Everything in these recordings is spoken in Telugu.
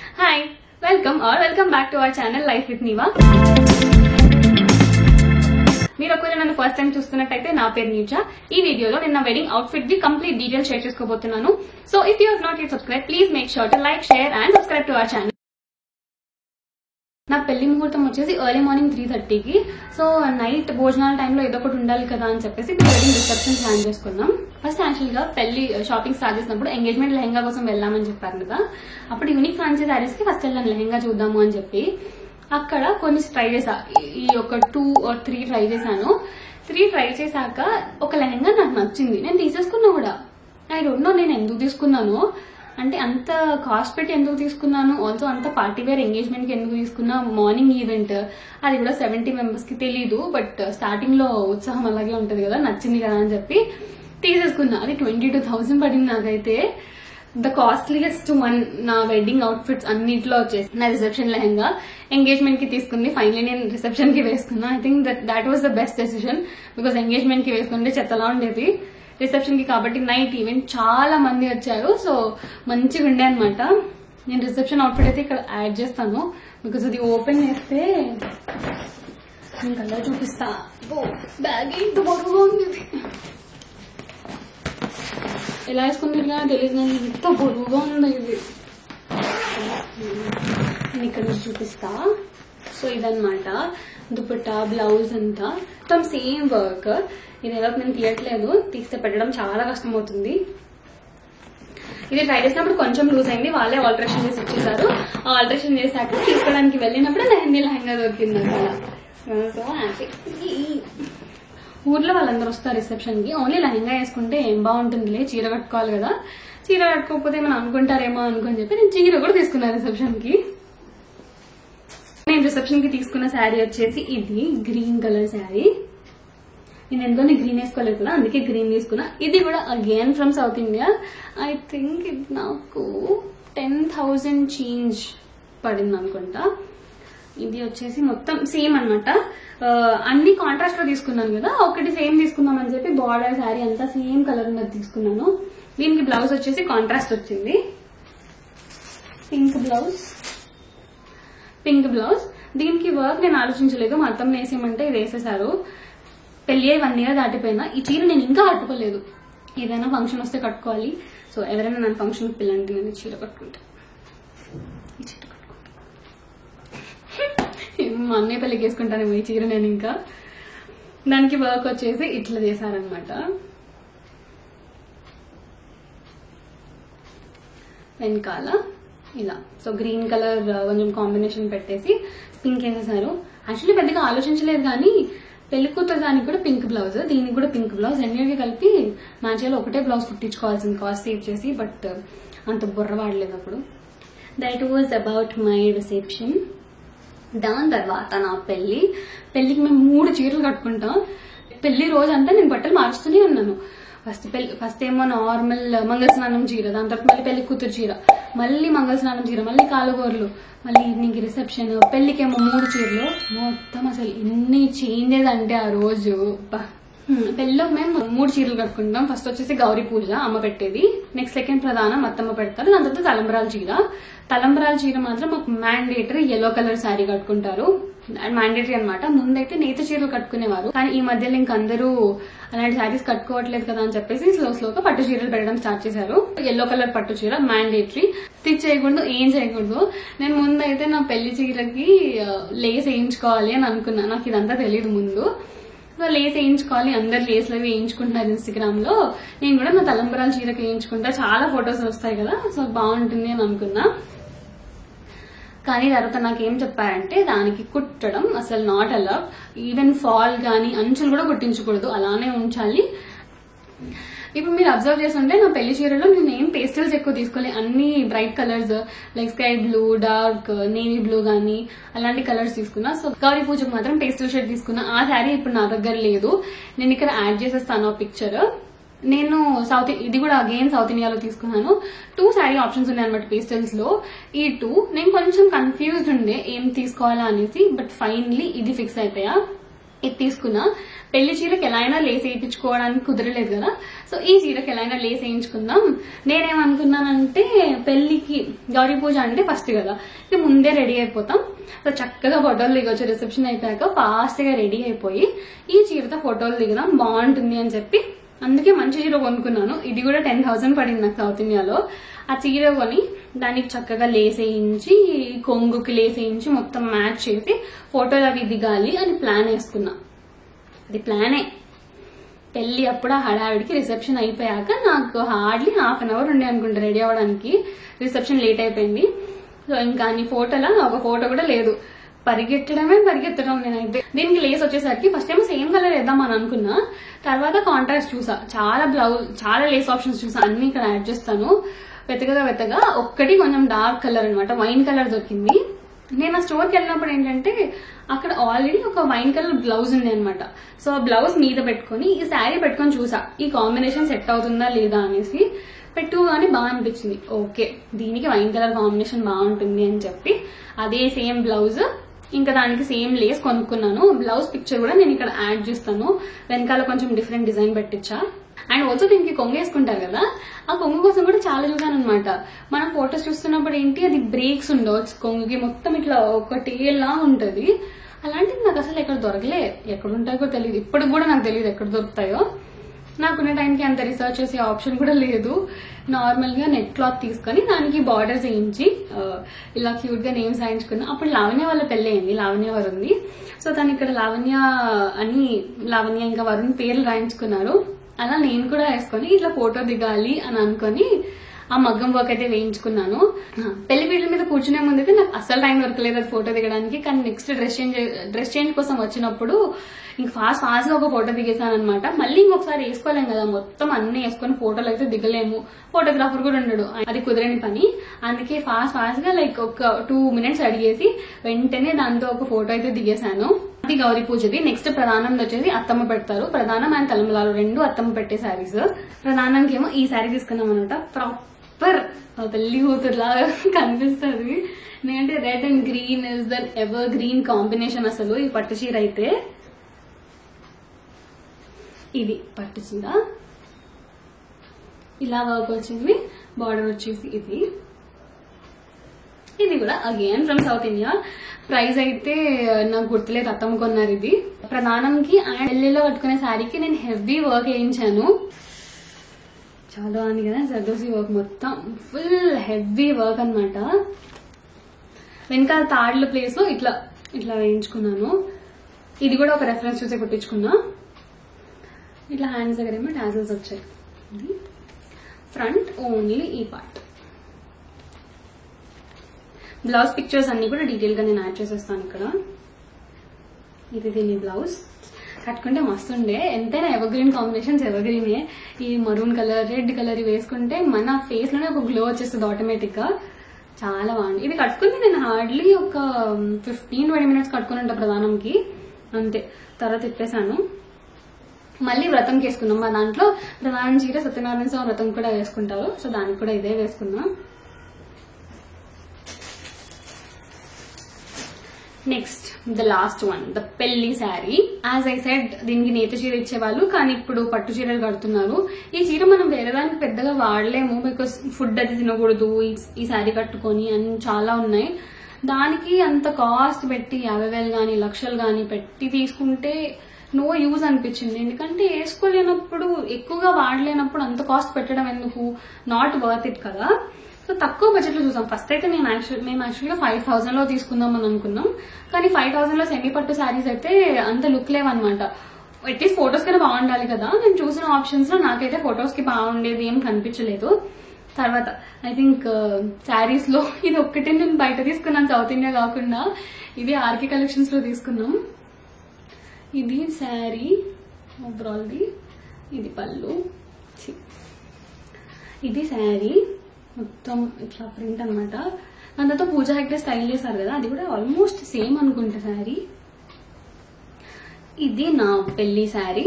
Hi, welcome back to our channel Life with Niva. మీరు ఒకవేళ నన్ను ఫస్ట్ టైం చూస్తున్నట్టయితే నా పేరు నీచా. ఈ వీడియోలో నేను నా wedding outfit the complete details share చేసుకోబోతున్నాను. So if you have not yet subscribe, please make sure to like, share and subscribe to our channel. నా పెళ్లి ముహూర్తం వచ్చేసి ఎర్లీ మార్నింగ్ 3:30కి. సో నైట్ భోజనాల టైంలో ఏదో ఒకటి ఉండాలి కదా అని చెప్పేసి వెడ్డింగ్ రిసెప్షన్ ప్లాన్ చేసుకున్నాం. ఫస్ట్ యాక్చువల్ గా పెళ్లి షాపింగ్ స్టార్ట్ చేసినప్పుడు ఎంగేజ్మెంట్ లెహంగా కోసం వెళ్ళామని చెప్పారు కదా. అప్పుడు యూనిక్ ఫ్యాన్సీ శారీస్ కి ఫస్ట్ వెళ్ళాను లెహంగా చూద్దాము అని చెప్పి. అక్కడ కొన్ని ట్రై చేసా, ఈ ఒక 2 or 3 ట్రై చేశాను. 3 ట్రై చేశాక ఒక లెహంగా నాకు నచ్చింది, నేను తీసేసుకున్నా కూడా. ఐ డోంట్ నో నేను ఎందుకు తీసుకున్నాను, అంటే అంత కాస్ట్ పెట్టి ఎందుకు తీసుకున్నాను, ఆల్సో అంత పార్టీ వేర్ ఎంగేజ్మెంట్ కి ఎందుకు తీసుకున్నా. మార్నింగ్ ఈవెంట్, అది కూడా 70 members కి తెలీదు, బట్ స్టార్టింగ్ లో ఉత్సాహం అలాగే ఉంటది కదా, నచ్చింది కదా అని చెప్పి తీసేసుకున్నా. అది 22,000 పడింది నాకైతే. ద కాస్ట్లీయెస్ట్ వన్ నా వెడ్డింగ్ అవుట్ఫిట్స్ అన్నిట్లో వచ్చేసి నా రిసెప్షన్ లెహంగా. ఎంగేజ్మెంట్ కి తీసుకుంది, ఫైనలీ నేను రిసెప్షన్ కి వేసుకున్నా. I think that was the best decision, because engagement కి వేసుకుంటే చెత్తలా ఉండేది. రిసెప్షన్ కి కాబట్టి నైట్ ఈవెంట్ చాలా మంది వచ్చారు, సో మంచిగా ఉండే అనమాట. నేను రిసెప్షన్ అవుట్ఫిట్ అయితే ఇక్కడ యాడ్ చేస్తాను, బికాస్ అది ఓపెన్ చేస్తే నేను కలర్ చూపిస్తా. బ్యాగ్ ఇంత బరువుగా ఉంది, ఎలా వేసుకుంది తెలియదు కానీ ఇంత బరువుగా ఉంది ఇది. నేను ఇక్కడ నుంచి చూపిస్తా. సో ఇదనమాట దుపట్టా, బ్లౌజ్ అంతా మొత్తం సేమ్ వర్క్. ఇది ఎలా నేను తీయట్లేదు, తీస్తే పెట్టడం చాలా కష్టం అవుతుంది. ఇది ట్రై చేసినప్పుడు కొంచెం లూజ్ అయింది, వాళ్ళే ఆల్టరేషన్ చేసి ఇచ్చేసారు. ఆల్టరేషన్ చేశాక తీసుకోవడానికి వెళ్ళినప్పుడు లెహంగా దొరికింది అక్కడ. So happy. ఊర్లో వాళ్ళందరూ వస్తారు రిసెప్షన్ కి, ఓన్లీ లెహంగా వేసుకుంటే ఏం బాగుంటుందిలే, చీర కట్టుకోవాలి కదా, చీర కట్టుకోకపోతే మనం అనుకుంటారేమో అనుకుని చెప్పి నేను చీర కూడా తీసుకున్నాను రిసెప్షన్ కి. నేను రిసెప్షన్ కి తీసుకున్న శారీ వచ్చేసి ఇది గ్రీన్ కలర్ శారీ. నేను ఎందులో గ్రీన్ వేసుకోలేదు కదా, అందుకే గ్రీన్ తీసుకున్నా. ఇది కూడా again from south India. I think ఇది నాకు 10,000 చేంజ్ పడింది అనుకుంటా. ఇది వచ్చేసి మొత్తం సేమ్ అనమాట. అన్ని కాంట్రాస్ట్ లో తీసుకున్నాను కదా, ఒకటి సేమ్ తీసుకుందాం అని చెప్పి బార్డర్ శారీ అంతా సేమ్ కలర్ ఉన్నది తీసుకున్నాను. దీనికి బ్లౌజ్ వచ్చేసి కాంట్రాస్ట్ వచ్చింది, పింక్ బ్లౌజ్. దీనికి వర్క్ నేను ఆలోచించలేదు, మా అత్తమ్మ వేసేయమంటే ఇది వేసేసారు. పెళ్లి 1 year దాటిపోయినా ఈ చీర నేను ఇంకా కట్టుకోలేదు. ఏదైనా ఫంక్షన్ వస్తే కట్టుకోవాలి. సో ఎవరైనా నన్ను ఫంక్షన్ పిల్లంటే నేను చీర కట్టుకుంటా. ఈ చీర మా అన్నయ్య పెళ్లికి వేసుకుంటానేమో ఈ చీర నేను. ఇంకా దానికి వర్క్ వచ్చేసి ఇట్లా చేశారనమాట. వెనకాల ఇలా సో గ్రీన్ కలర్ కొంచెం కాంబినేషన్ పెట్టేసి పింక్ వేసేసారు. యాక్చువల్లీ పెద్దగా ఆలోచించలేదు కానీ పెళ్లి కూతురు దానికి కూడా పింక్ బ్లౌజ్, దీనికి కూడా పింక్ బ్లౌజ్, రెండింటికి కలిపి మ్యాచ్లో ఒకటే బ్లౌజ్ కుట్టించుకోవాల్సింది కాస్ట్ సేవ్ చేసి, బట్ అంత బుర్ర వాడలేదు అప్పుడు. That was about my reception. దాని తర్వాత నా పెళ్లికి మేము 3 చీరలు కట్టుకుంటాం. పెళ్లి రోజు అంతా నేను బట్టలు మార్చుతూనే ఉన్నాను. ఫస్ట్ ఏమో నార్మల్ మంగళస్నానం చీర, దాని తర్వాత మళ్ళీ పెళ్లి కూతురు చీర, మళ్ళీ మంగళస్నానం చీర, మళ్ళీ కాలుగోర్లు, మళ్ళీ ఈవినింగ్ రిసెప్షన్, పెళ్లికేమో 3 చీరలు. మొత్తం అసలు ఎన్ని చేంజెస్ అంటే ఆ రోజు. పెళ్లిలో మేము 3 చీరలు కట్టుకుంటాం. ఫస్ట్ వచ్చేసి గౌరీ పూజ అమ్మ పెట్టేది, నెక్స్ట్ సెకండ్ ప్రధానం అత్తమ్మ పెడతారు, దాని తర్వాత తలంబరాల చీర మాత్రం మాకు మ్యాండేటరీ yellow కలర్ శారీ కట్టుకుంటారు, మ్యాండేటరీ అనమాట. ముందైతే నేత చీరలు కట్టుకునేవారు, కానీ ఈ మధ్యలో ఇంక అందరూ అలాంటి శారీస్ కట్టుకోవట్లేదు కదా అని చెప్పేసి స్లోగా పట్టు చీరలు పెట్టడం స్టార్ట్ చేశారు. yellow కలర్ పట్టు చీర మ్యాండేటరీ, స్టిచ్ చేయకూడదు, ఏం చేయకూడదు. నేను ముందైతే నా పెళ్లి చీరకి లేస్ వేయించుకోవాలి అని అనుకున్నా, నాకు ఇదంతా తెలియదు ముందు. సో లేస్ వేయించుకోవాలి, అందరు లేస్లు అవి వేయించుకుంటున్నారు ఇన్స్టాగ్రామ్ లో, నేను కూడా నా తలంబరాల చీరకి వేయించుకుంటా, చాలా ఫొటోస్ వస్తాయి కదా, సో బాగుంటుంది అని అనుకున్నా. కానీ తర్వాత నాకేం చెప్పారంటే దానికి కుట్టడం అసలు నాట్ అలౌ, ఈవెన్ ఫాల్ గానీ అంచులు కూడా కుట్టించకూడదు, అలానే ఉంచాలి. ఇప్పుడు మీరు అబ్జర్వ్ చేస్తుంటే నా పెళ్లి చీరలో నేను ఏం పేస్టల్స్ ఎక్కువ తీసుకోలేదు, అన్ని bright colours like sky blue, dark navy blue గానీ అలాంటి కలర్స్ తీసుకున్నా. సో గౌరీ పూజకు మాత్రం పేస్టల్ షేడ్ తీసుకున్నా. ఆ శారీ ఇప్పుడు నా దగ్గర లేదు, నేను ఇక్కడ యాడ్ చేసేస్తాను ఆ పిక్చర్. నేను ఇది కూడా అగైన్ సౌత్ ఇండియాలో తీసుకున్నాను. 2 శారీ ఆప్షన్స్ ఉన్నాయి అనమాట పేస్టల్స్ లో. ఈ 2 నేను కొంచెం కన్ఫ్యూజ్డ్ ఉండే ఏం తీసుకోవాలా అనేసి, బట్ ఫైనలీ ఇది ఫిక్స్ అయిపోయా. ఇది తీసుకున్నా. పెళ్లి చీరకి ఎలా అయినా లేస్ వేయించుకోవడానికి కుదరలేదు కదా, సో ఈ చీరకి ఎలా అయినా లేస్ వేయించుకుందాం. నేనేమనుకున్నానంటే పెళ్లికి గౌరీ పూజ అంటే ఫస్ట్ కదా, ఇది ముందే రెడీ అయిపోతాం. సో చక్కగా ఫోటోలు దిగొచ్చు. రిసెప్షన్ అయిపోయాక ఫాస్ట్ గా రెడీ అయిపోయి ఈ చీరతో ఫోటోలు దిగడం బాగుంటుంది అని చెప్పి అందుకే మంచి చీర కొనుక్కున్నాను. ఇది కూడా 10,000 పడింది నాకు సౌత్ ఇండియాలో. ఆ చీర కొని దానికి చక్కగా లేసేయించి, కొంగుకి లేసేయించి మొత్తం మ్యాచ్ చేసి ఫోటోలు అవి దిగాలి అని ప్లాన్ వేసుకున్నా. అది ప్లానే. పెళ్లి అప్పుడు ఆ హడావిడికి రిసెప్షన్ అయిపోయాక నాకు హార్డ్లీ ½ అవర్ ఉండే అనుకుంటా రెడీ అవ్వడానికి. రిసెప్షన్ లేట్ అయిపోయింది. సో ఇంకా నీ ఫోటోలా ఒక ఫోటో కూడా లేదు. పరిగెత్తడం నేనైతే. దీనికి లేస్ వచ్చేసరికి ఫస్ట్ టైం సేమ్ కలర్ వేద్దామని అనుకున్నా. తర్వాత కాంట్రాస్ట్ చూసా, చాలా లేస్ ఆప్షన్స్ చూసా. అన్ని ఇక్కడ యాడ్ చేస్తాను. వెతగా ఒక్కటి కొంచెం డార్క్ కలర్ అనమాట, వైన్ కలర్ దొరికింది. నేను ఆ స్టోర్కి వెళ్ళినప్పుడు ఏంటంటే అక్కడ ఆల్రెడీ ఒక వైన్ కలర్ బ్లౌజ్ ఉంది అనమాట. సో ఆ బ్లౌజ్ మీద పెట్టుకుని ఈ శారీ పెట్టుకొని చూసా, ఈ కాంబినేషన్ సెట్ అవుతుందా లేదా అనేసి. పెట్టుగానే బాగా అనిపించింది. ఓకే, దీనికి వైన్ కలర్ కాంబినేషన్ బాగుంటుంది అని చెప్పి అదే సేమ్ బ్లౌజ్ ఇంకా దానికి సేమ్ లేస్ కొనుక్కున్నాను. బ్లౌజ్ పిక్చర్ కూడా నేను ఇక్కడ యాడ్ చేస్తాను. వెనకాల కొంచెం డిఫరెంట్ డిజైన్ పెట్టించా. అండ్ ఆల్సో దీనికి కొంగు వేసుకుంటారు కదా, ఆ కొంగు కోసం కూడా చాలా చూసాను అనమాట. మనం ఫొటోస్ చూస్తున్నప్పుడు ఏంటి, అది బ్రేక్స్ ఉండవచ్చు కొంగుకి, మొత్తం ఇట్లా ఒక టేల్లా ఉంటది. అలాంటిది నాకు అసలు ఎక్కడ దొరకలే. ఎక్కడ ఉంటాయో తెలియదు, ఇప్పటికి కూడా నాకు తెలియదు ఎక్కడ దొరుకుతాయో. నాకున్న టైంకి అంత రీసెర్చ్ చేసే ఆప్షన్ కూడా లేదు. నార్మల్ గా నెట్ క్లాత్ తీసుకొని దానికి బార్డర్స్ వేయించి ఇలా క్యూట్ గా నేమ్స్ రాయించుకున్నా. అప్పుడు లావణ్య వాళ్ళ పెళ్లి అయింది, లావణ్య వరుణ్. సో తను ఇక్కడ లావణ్య ఇంకా వరుణ్ పేర్లు రాయించుకున్నారు. అలా నేను కూడా వేసుకొని ఇట్లా ఫోటో దిగాలి అని అనుకొని ఆ మగ్గం వర్క్ అయితే వేయించుకున్నాను. పెళ్లి పీటల మీద కూర్చునే ముందైతే నాకు అస్సలు టైం దొరకలేదు అది ఫోటో దిగడానికి. కానీ నెక్స్ట్ డ్రెస్ చేంజ్ కోసం వచ్చినప్పుడు ఇంక ఫాస్ట్ గా ఒక ఫోటో దిగేసాను అనమాట. మళ్ళీ ఇంకొకసారి వేసుకోలేం కదా, మొత్తం అన్ని వేసుకొని ఫోటోలు అయితే దిగలేము, ఫోటోగ్రాఫర్ కూడా ఉండడు, అది కుదరని పని. అందుకే ఫాస్ట్ గా లైక్ ఒక 2 minutes అడిగేసి వెంటనే దాంతో ఒక ఫోటో అయితే దిగేశాను. అది గౌరీ పూజది. నెక్స్ట్ ప్రధానం వచ్చేసి అత్తమ్మ పెడతారు. ప్రధానం అండ్ తలంబరాలు 2 అత్తమ్మ పెట్టే శారీస్. ప్రధానంకి ఏమో ఈ శారీ తీసుకున్నాం అనమాట. ప్రాపర్ పెళ్లి కూతురులాగా కనిపిస్తుంది. ఎందుకంటే red and green is then evergreen combination అసలు ఈ పట్టు చీర అయితే. ఇది పట్టు చీర ఇలా వర్క్ వచ్చింది, బార్డర్ వచ్చేసి ఇది కూడా again from south India. Price అయితే నాకు గుర్తులేదు, అత్తమ్మ కొన్నారు ఇది. ప్రధానంకి అండ్ పెళ్లిలో కట్టుకునే శారీకి నేను హెవీ వర్క్ వేయించాను. చాలా బాగుంది కదా, జర్దోసి వర్క్ మొత్తం ఫుల్ హెవీ వర్క్ అనమాట. వెనకాల తాడ్ల ప్లేస్ లో ఇట్లా వేయించుకున్నాను. ఇది కూడా ఒక రెఫరెన్స్ చూసే కుట్టించుకున్నా. ఇట్లా హ్యాండ్స్ దగ్గర ఏమో టాజల్స్ వచ్చాయి. ఫ్రంట్ ఓన్లీ ఈ పార్ట్. బ్లౌజ్ పిక్చర్స్ అన్ని కూడా డీటెయిల్ గా నేను యాడ్ చేసేస్తాను ఇక్కడ. ఇది దీని బ్లౌజ్. కట్టుకుంటే మస్తుండే. ఎంతైనా ఎవర్ గ్రీన్ కాంబినేషన్స్ ఎవర్ గ్రీనే. ఈ మరూన్ కలర్, రెడ్ కలర్ ఇవి వేసుకుంటే మన ఫేస్ లోనే ఒక గ్లో వచ్చేస్తుంది ఆటోమేటిక్ గా. చాలా బాగుంది. ఇది కట్టుకుంది నేను హార్డ్లీ ఒక 15-20 minutes కట్టుకుని ఉంటా ప్రధానంకి, అంతే. తర్వాత తిప్పేశాను. మళ్ళీ వ్రతంకి వేసుకున్నాం. మా దాంట్లో ప్రధానం చీర సత్యనారాయణ స్వామి వ్రతం కూడా వేసుకుంటారు. సో దానికి కూడా ఇదే వేసుకున్నాం. Next the last one, the పెళ్లి శారీ. యాజ్ ఐ సెడ్ దీనికి నేత చీర ఇచ్చేవాళ్ళు, కానీ ఇప్పుడు పట్టు చీరలు కడుతున్నారు. ఈ చీర మనం వేరే దానికి పెద్దగా వాడలేము, బికాస్ ఫుడ్ అది తినకూడదు ఈ శారీ కట్టుకొని అని చాలా ఉన్నాయి. దానికి అంత కాస్ట్ పెట్టి 50,000 గానీ 1,00,000 గానీ పెట్టి తీసుకుంటే నో యూజ్ అనిపించింది. ఎందుకంటే వేసుకోలేనప్పుడు, ఎక్కువగా వాడలేనప్పుడు అంత కాస్ట్ పెట్టడం ఎందుకు, నాట్ వర్త్ ఇట్ కదా. సో తక్కువ బడ్జెట్ లో చూసాం. ఫస్ట్ అయితే మేము యాక్చువల్గా 5,000 లో తీసుకుందాం అని అనుకున్నాం. కానీ 5,000 లో సెమీ పట్టు శారీస్ అయితే అంత లుక్ లేవన్నమాట. అట్లీస్ట్ ఫొటోస్ కన్నా బాగుండాలి కదా. నేను చూసిన ఆప్షన్స్ లో నాకైతే ఫొటోస్ కి బాగుండేది ఏం కనిపించలేదు. తర్వాత ఐ థింక్ శారీస్ లో ఇది ఒక్కటే నేను బయట తీసుకున్నాను, సౌత్ ఇండియా కాకుండా. ఇది ఆర్కే కలెక్షన్స్ లో తీసుకున్నాం. ఇది శారీ ఓవరాల్ ది, ఇది పళ్ళు, ఇది శారీ మొత్తం ఇట్లా ప్రింట్ అనమాట. దాని తర్వాత పూజా హెగ్డే స్టైల్ చేశారు కదా, అది కూడా ఆల్మోస్ట్ సేమ్ అనుకుంటా శారీ. ఇది నా పెళ్లి శారీ.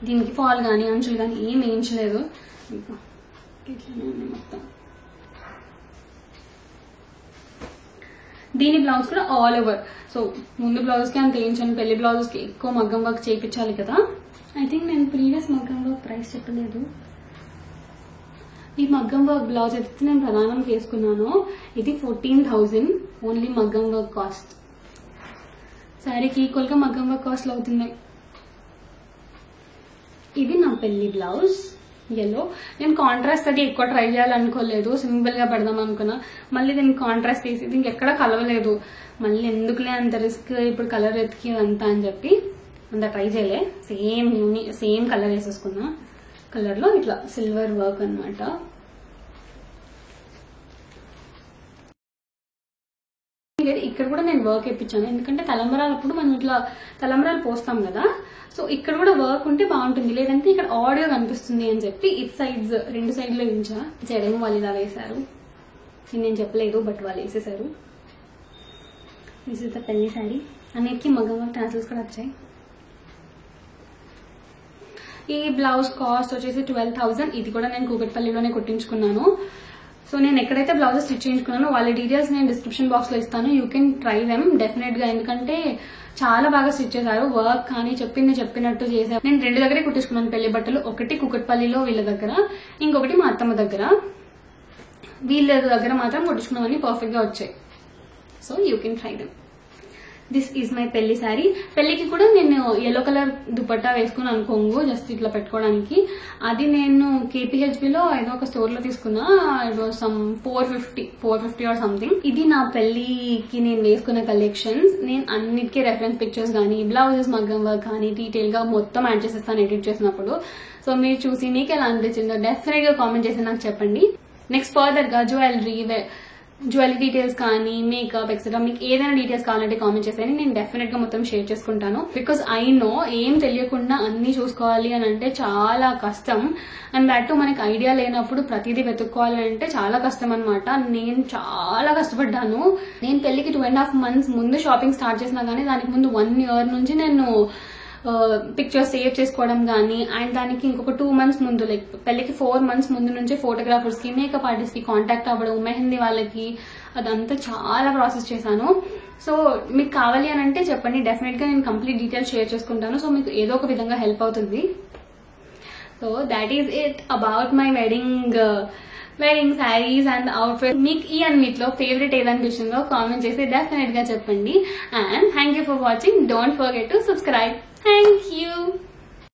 దీనికి ఫాల్ కానీ అంచులు కానీ ఏం వేయించలేదు, ఇట్లానే ఉన్నాయి మొత్తం. దీని బ్లౌజ్ కూడా ఆల్ ఓవర్. సో సో ముందు బ్లౌజ్ కి అంత వేయించాను, పెళ్లి బ్లౌజెస్ కి ఎక్కువ మగ్గం వర్క్ చేయించాలి కదా. ఐ థింక్ నేను ప్రీవియస్ మగ్గం వర్క్ ప్రైస్ చెప్పలేదు. ఈ మగ్గం వర్క్ బ్లౌజ్ అయితే నేను ప్రధానం చేసుకున్నాను, ఇది 14,000 ఓన్లీ మగ్గం వర్క్ కాస్ట్. శారీకి ఈక్వల్ గా మగ్గం వర్క్ కాస్ట్ అవుతున్నాయి. ఇది నా పెళ్లి బ్లౌజ్ ఎల్లో. నేను కాంట్రాస్ట్ అది ఎక్కువ ట్రై చేయాలనుకోలేదు, సింపుల్ గా పెడదాం అనుకున్నా. మళ్ళీ దీనికి కాంట్రాస్ట్ తీసి దీనికి ఎక్కడ కలవలేదు, మళ్ళీ ఎందుకులే అంత రిస్క్ ఇప్పుడు కలర్ ఎతికి అంతా అని చెప్పి అంత ట్రై చేయలే. Same colour వేసేసుకున్నా. కలర్ లో ఇట్లా సిల్వర్ వర్క్ అన్నమాట. ఇక్కడ కూడా నేను వర్క్ వేయించాను, ఎందుకంటే తలంబరాలప్పుడు మనం ఇట్లా తలంబరాలు పోస్తాం కదా, సో ఇక్కడ కూడా వర్క్ ఉంటే బాగుంటుంది, లేదంటే ఇక్కడ ఆడియో కనిపిస్తుంది అని చెప్పి ఇట్ సైడ్స్ 2 సైడ్లో ఇంచా. చేయడము వాళ్ళు ఇలా వేశారు, నేను చెప్పలేదు బట్ వాళ్ళు వేసేసారు. దిస్ ఇస్ ద పెళ్లి శారీ. అన్నిటికీ మగ్గం వర్క్ ట్రాన్స్ఫర్స్ కూడా వచ్చాయి. ఈ బ్లౌజ్ కాస్ట్ వచ్చేసి 12,000. ఇది కూడా నేను కూకట్పల్లిలోనే కుట్టించుకున్నాను. సో నేను ఎక్కడైతే బ్లౌజెస్ స్టిచ్ చేయించుకున్నానో వాళ్ళ డీటెయిల్స్ నేను డిస్క్రిప్షన్ బాక్స్ లో ఇస్తాను. You can try them definite గా, ఎందుకంటే చాలా బాగా స్టిచ్ చేశారు. వర్క్ కానీ చెప్పినట్టు చేశారు. నేను 2 దగ్గరే కుట్టించుకున్నాను పెళ్లి బట్టలు. ఒకటి కూకట్పల్లిలో వీళ్ళ దగ్గర, ఇంకొకటి మా అత్తమ్మ దగ్గర. వీళ్ళ దగ్గర మాత్రం కుట్టించుకున్నామని పర్ఫెక్ట్ గా వచ్చాయి. So you can try them. This is my పెళ్లి శారీ. పెళ్లికి కూడా నేను ఎల్లో కలర్ దుపట్టా వేసుకుని అనుకోంగు, జస్ట్ ఇట్లా పెట్టుకోవడానికి. అది నేను కేపీహెచ్బిలో ఏదో ఒక స్టోర్ లో తీసుకున్నా. It was some 450 or something. ఇది నా పెళ్లికి నేను వేసుకున్న కలెక్షన్స్. నేను అన్నిటికీ రెఫరెన్స్ పిక్చర్స్ కానీ బ్లౌజెస్ మగ్గం వర్క్ కానీ డీటెయిల్ గా మొత్తం యాడ్ చేసేస్తాను ఎడిట్ చేసినప్పుడు. సో మీరు చూసి మీకు ఎలా అనిపించిందో డెఫినెట్ గా కామెంట్ చేసి నాకు చెప్పండి. నెక్స్ట్ ఫర్దర్ గా జ్యువెలరీ డీటెయిల్స్ కానీ మేకప్ ఎక్సెట్రా మీకు ఏదైనా డీటెయిల్స్ కావాలంటే కామెంట్ చేసేయండి, నేను డెఫినెట్ గా మొత్తం షేర్ చేసుకుంటాను. బికాస్ ఐ నో ఏం తెలియకుండా అన్ని చూసుకోవాలి అని అంటే చాలా కష్టం. అండ్ దట్ మనకి ఐడియా లేనప్పుడు ప్రతిదీ వెతుక్కోవాలి అంటే చాలా కష్టం అనమాట. నేను చాలా కష్టపడ్డాను. నేను పెళ్లికి 2.5 months ముందు షాపింగ్ స్టార్ట్ చేసినా కానీ దానికి ముందు 1 year నుంచి నేను పిక్చర్స్ సేవ్ చేసుకోవడం కానీ, అండ్ దానికి ఇంకొక 2 months ముందు, లైక్ పెళ్లికి 4 months ముందు నుంచి ఫోటోగ్రాఫర్స్ కి మేకప్ ఆర్టిస్ట్ కి కాంటాక్ట్ అవ్వడం, మెహందీ వాళ్ళకి, అదంతా చాలా ప్రాసెస్ చేశాను. సో మీకు కావాలి అని అంటే చెప్పండి, డెఫినెట్ గా నేను కంప్లీట్ డీటెయిల్స్ షేర్ చేసుకుంటాను. సో మీకు ఏదో ఒక విధంగా హెల్ప్ అవుతుంది. So that is it about my wedding saris and outfit. మీకు ఈ అన్నిట్లో ఫేవరెట్ ఏదనిపించిందో కామెంట్ చేసి డెఫినెట్ గా చెప్పండి. And thank you for watching. Don't forget to subscribe. Thank you.